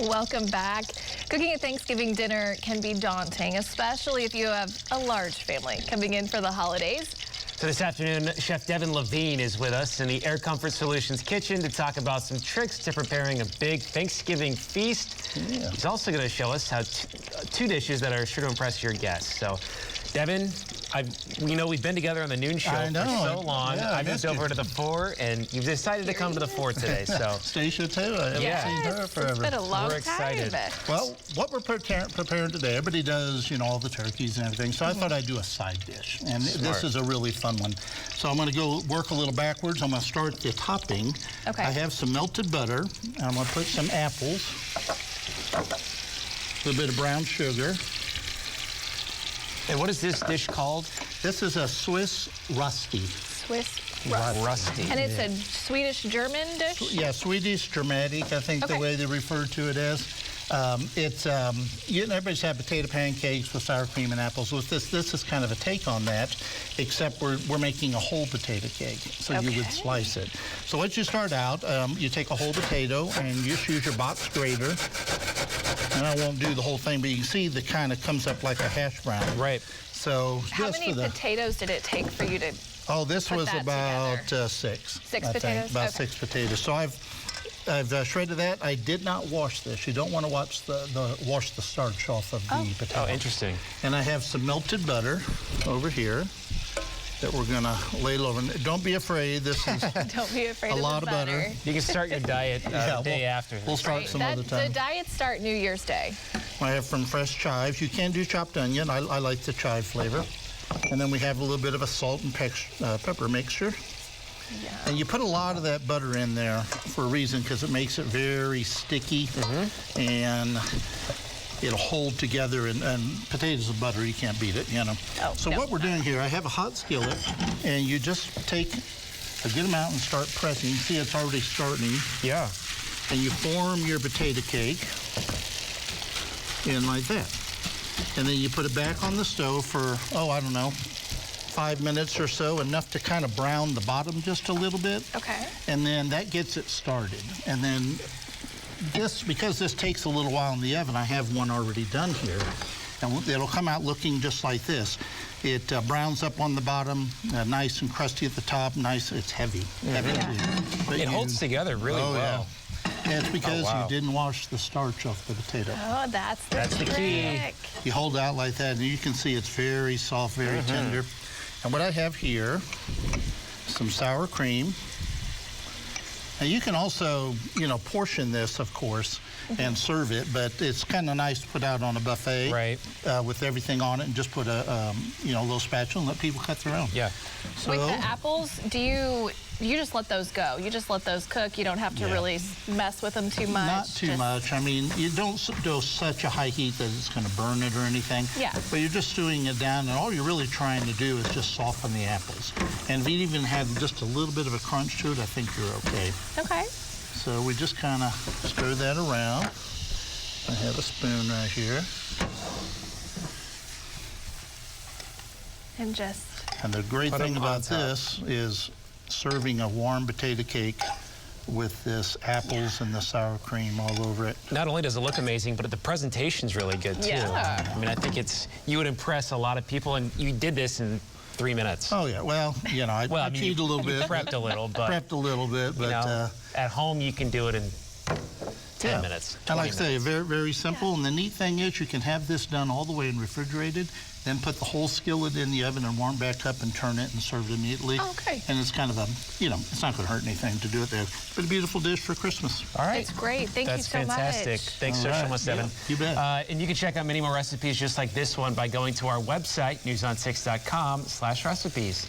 Welcome back. Cooking a Thanksgiving dinner can be daunting, especially if you have a large family coming in for the holidays. So this afternoon, Chef Devin Levine is with us in the Air Comfort Solutions kitchen to talk about some tricks to preparing a big Thanksgiving feast. Yeah. He's also going to show us how two dishes that are sure to impress your guests. So, Devin, we've been together on the noon show for so long. Yeah, I moved over to the 4, and you've decided to come to the 4 today. So Stacia too. I haven't seen her forever. It's been a long We're excited. time. Well, what we're preparing today, everybody does, all the turkeys and everything. So I thought I'd do a side dish, and this is a really fun one. So I'm going to go work a little backwards. I'm going to start the topping. Okay. I have some melted butter. I'm going to put some apples, a little bit of brown sugar. And what is this dish called? This is a Swiss Rösti. Swiss Rösti. And it's a Swedish-German dish? Yeah, Swedish Dramatic, I think the way they refer to it as. Everybody's had potato pancakes with sour cream and apples. With this is kind of a take on that, except we're making a whole potato cake, so you would slice it. So once you start out, you take a whole potato and you just use your box grater. And I won't do the whole thing, but you can see the kind of comes up like a hash brown. Right. So how many potatoes did it take for you to this was about 6. 6 potatoes? About 6 potatoes. So I've shredded that. I did not wash this. You don't want to wash the starch off of the potato. Oh, interesting. And I have some melted butter over here that we're going to ladle over. Don't be afraid. This is Don't be afraid a lot of butter. You can start your diet the day after. We'll start some other time. The diets start New Year's Day. I have from fresh chives. You can do chopped onion. I like the chive flavor. And then we have a little bit of a salt and pepper mixture. Yeah. And you put a lot of that butter in there for a reason, because it makes it very sticky, and it'll hold together. And potatoes and butter, you can't beat it, So what we're doing here, I have a hot skillet, and you just take a good amount and start pressing. See, it's already starting. Yeah. And you form your potato cake in like that. And then you put it back on the stove for, I don't know, 5 minutes or so, enough to kind of brown the bottom just a little bit. Okay. And then that gets it started. And then because this takes a little while in the oven, I have one already done here. And it'll come out looking just like this. It browns up on the bottom, nice and crusty at the top. Nice, it's heavy. It holds together really well. Yeah. And it's because you didn't wash the starch off the potato. Oh, that's the key. You hold out like that, and you can see it's very soft, very tender. And what I have here, some sour cream. Now you can also, portion this, of course, and serve it, but it's kind of nice to put out on a buffet with everything on it, and just put a little spatula and let people cut their own. Yeah. So, with the apples, do you just let those go? You just let those cook? You don't have to really mess with them too much? Not too much. I mean, you don't do such a high heat that it's going to burn it or anything. Yeah. But you're just stewing it down, and all you're really trying to do is just soften the apples. And if you even had just a little bit of a crunch to it, I think you're okay. Okay. So we just kind of stir that around. I have a spoon right here. And the great thing about this is serving a warm potato cake with this apples and the sour cream all over it. Not only does it look amazing, but the presentation's really good too. Yeah. I mean, I think you would impress a lot of people, and you did this in 3 minutes. Oh yeah, well, I cheated a little bit. Prepped a little, but at home you can do it in 10 minutes. And like I say, very, very simple. And the neat thing is you can have this done all the way and refrigerated, then put the whole skillet in the oven and warm back up and turn it and serve it immediately. Okay. And it's kind of a, it's not going to hurt anything to do it there. But a beautiful dish for Christmas. All right. It's great. Thank you so much. That's fantastic. Thanks so much, Devin. Yeah, you bet. And you can check out many more recipes just like this one by going to our website, newson6.com/recipes.